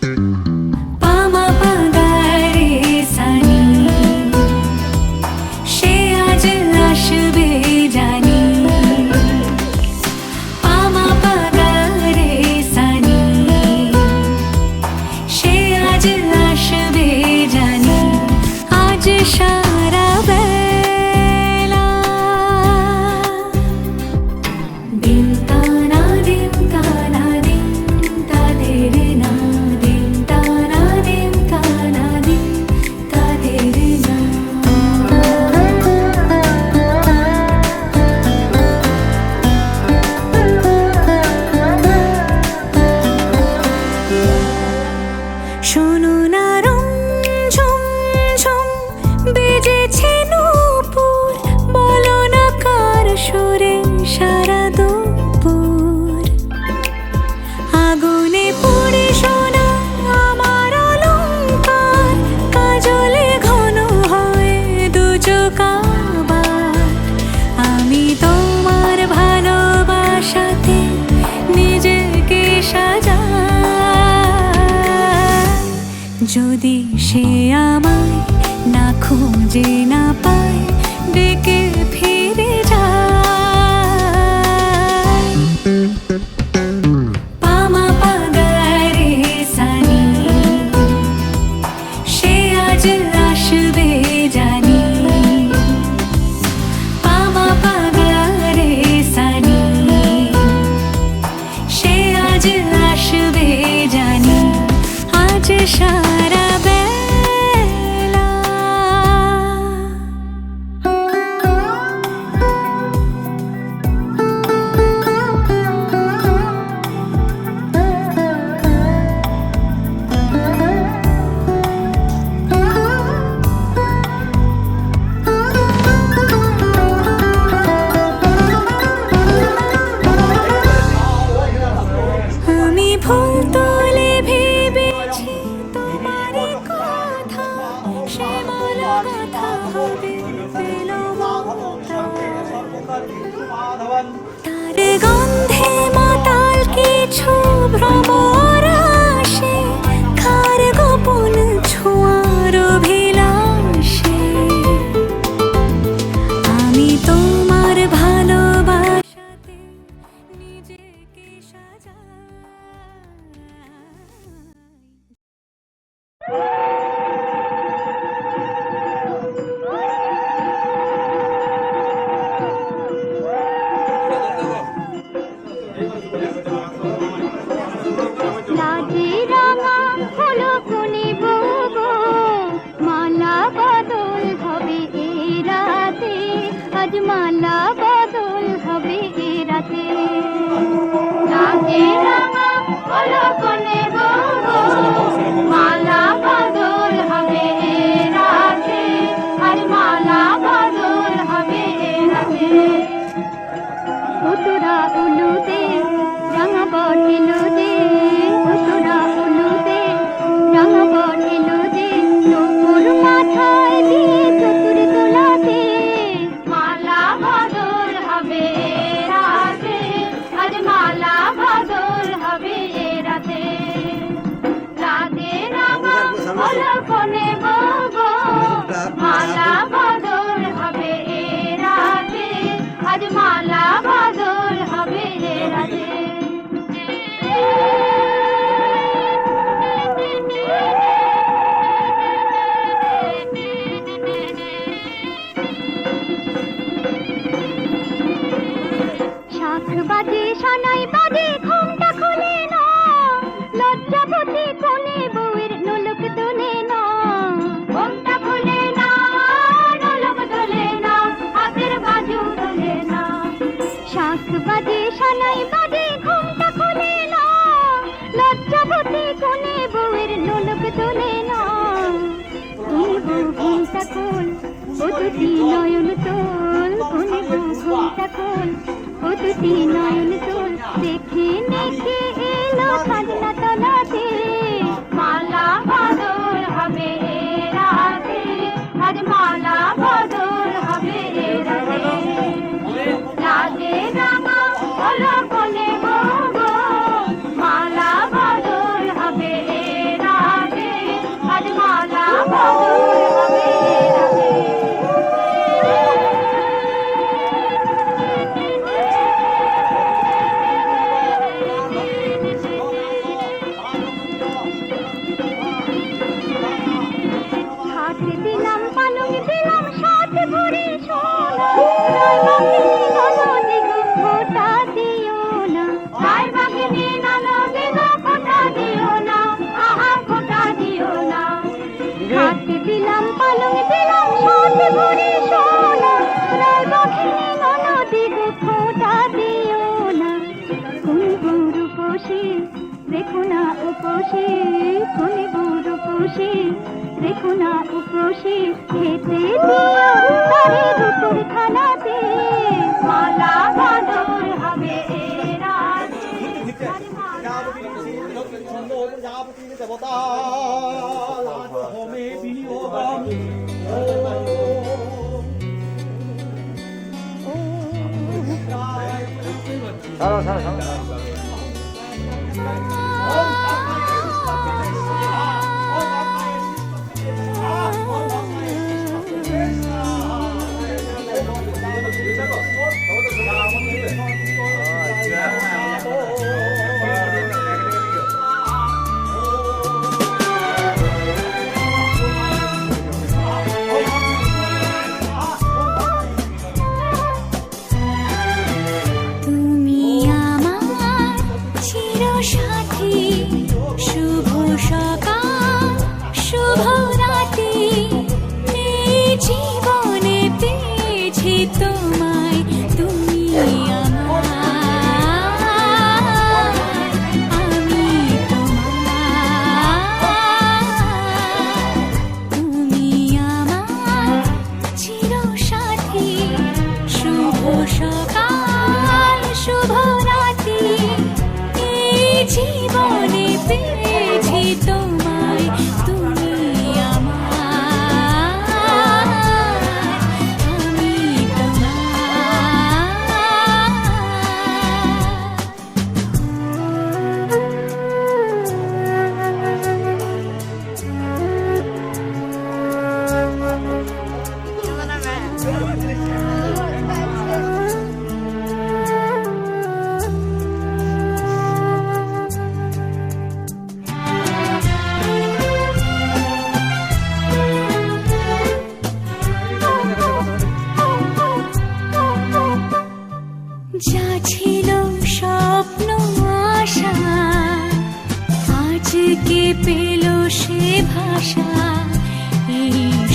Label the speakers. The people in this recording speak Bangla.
Speaker 1: পামা পাগারে সানি সে আজ আসবে জানি পামা পাগারে সানি সে আজ আসবে জানি আজ সারা বেলা দিন তানা দিন তানা দিন তাদের না দিন তানা দিন তানা দিন তাদের না শোনো না ঝুম ঝুম বেজেছে নূপুর বলো না কার সুরে সারা দুপুর আগুনে পুড়ে সোনা আমার অলংকার কাজলে ঘন হয় দু চোখ আবার আমি তোমার ভালোবাসাতে নিজেকে সাজাই যদি সে আমায় না খুঁজে না পায় ডেকে ফিরে যায় পামা পাগারে সানি সে আজ আসবে জানি পামা পাগারে সানি সে আজ আসবে জানি আজ সারা বেলা আমি ফুল তোলে ভেবেছি তোমারই কথা সে বলা কথা হবে পেল তার গন্ধে মাতাল কিছু ভ্রমর আসে কার গোপন ছোঁয়ার অভিলাষে আমি তোমার ভালোবাসাতে নিজেকে সাজাই লাজে রাঙা হলো কোনে বগো মালা বদল হবে এ রাতে আজ মালা বদল হবে এ রাতে লাজে রাঙা হলো কোনে বগো মালা বদল হবে এ রাতে আজ মালা বদল হবে এ রাতে উতরা উলুতে রাঙা বটিলো দে উতরা উলুতে রাঙা বটিলো দে নুপুর মাথায় দিয়ে চতুর তোলাতে মালা বদল হবে রাতে আজ মালা বদল হবে রাতে রাতে রাঙা হলো কোনে বগো মালা বদল হবে রাতে আজ মালা বদল হবে রাতে শাখ বাজে সানাই বাজে ঘুমটা খুলে না লজ্জাবতী কোনে বউয়ের নোলক তোলে না ঘুমটা খুলে না নোলক তোলে না হাতের বাজু তোলে না শাখ বাজে সানাই বাজে ঘুমটা খুলে না লজ্জাবতী কোনে বউয়ের নোলক তোলে না কোনে বউ ঘুমটা খোল ও দুটি নয়ন তোল কোনে বউ ঘুমটা খোল ও দুটি নয়ন তোল দেখে নেকে এলো খাজনা তলাতে মালা বদল হবে রাতে আজ মালা বদল হবে রাতে লাজে রাঙা হলো কোনে বগো মালা বদল হবে রেখো না উপসে কোনে বড় উপসে রেখো না উপসে খেতে দিও তারে দুপুর খানাতে মালা বদল হবে এ রাতে
Speaker 2: দেবতা হোমে বিনিয়োগ
Speaker 1: তুমি আমার চিরসাথী শুভ সকাল শুভ রাতে এই জীবনে পেয়েছি তোমায় তুমি আমার আমি তোমার তুমি আমার চিরসাথী শুভ সকাল শুভ রাতে এই জীবনে পেয়েছি তোমায় তুমি আমার আমি যা ছিল স্বপ্ন আশা আজকে পেল সে ভাষা এই